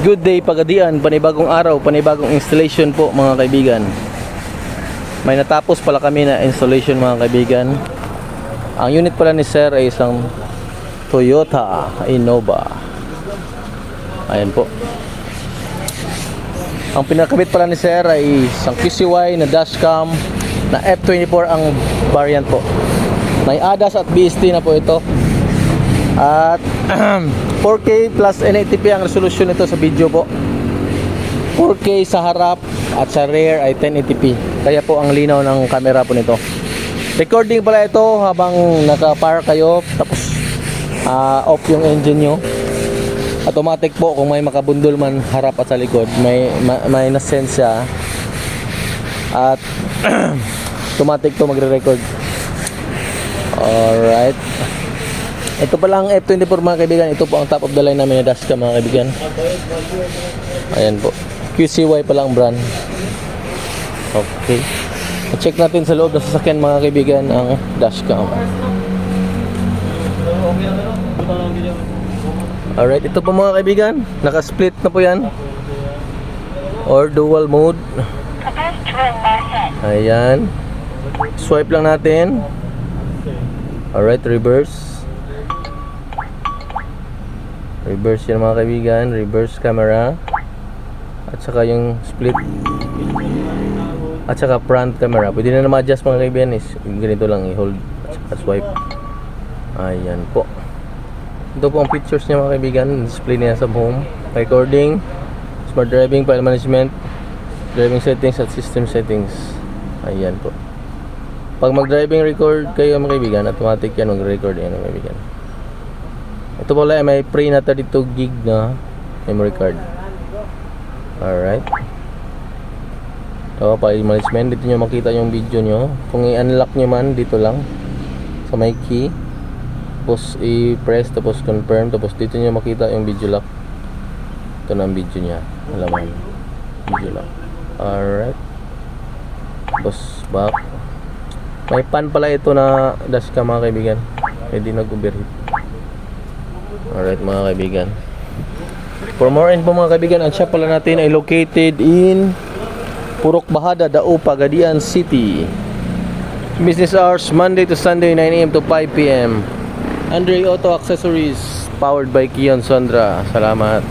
Good day Pagadian, panibagong araw, panibagong installation po mga kaibigan. May natapos pala kami na installation mga kaibigan. Ang unit pala ni Sir ay isang Toyota Innova. Ayan po. Ang pinakabit pala ni Sir ay isang QCY na dashcam na F24 ang variant po. May ADAS at BST na po ito. At 4K plus 1080p ang resolution nito sa video po. 4K sa harap at sa rear ay 1080p. Kaya po ang linaw ng camera po nito. Recording pala ito habang naka-park kayo, tapos off yung engine nyo. Automatic po kung may makabundol man harap at sa likod, may na-sense siya. At automatic to magre-record. Alright. Ito pala ang F24 mga kaibigan. Ito po ang top of the line namin na dashcam mga kaibigan. Ayan po. QCY pala ang brand. Okay. I-check natin sa loob ng sasakyan mga kaibigan ang dashcam. Alright. Ito po mga kaibigan. Naka-split na po yan. Or dual mode. Ayan. Swipe lang natin. Alright. Reverse. Reverse yan mga kaibigan, reverse camera. At saka yung split. At saka front camera. Pwede na ma-adjust mga kaibigan, is ganito lang i-hold at saka swipe. Ayan po. Ito po ang features niya mga kaibigan. Display niya sa home, recording, smart driving, file management, driving settings at system settings. Ayan po. Pag mag-driving record kayo mga kaibigan, automatic yan mag-record yan mga kaibigan. Ito pala ay may free na 32 gig na memory card. Alright. Ito, file management. Dito nyo makita yung video nyo. Kung i-unlock nyo man, dito lang sa may key. Tapos i-press, tapos confirm. Tapos dito nyo makita yung video lock. Ito na ang video nya. Alaman. Video lock. Alright. Tapos back. May pan pala ito na dashcam mga kaibigan. Pwede nag-overheat. Alright mga kaibigan. For more info mga kaibigan, ang shop pala natin ay located in Purok Bahada, Dao, Pagadian City. Business hours Monday to Sunday 9 AM to 5 PM. Andre Auto Accessories, powered by Kion Sondra. Salamat.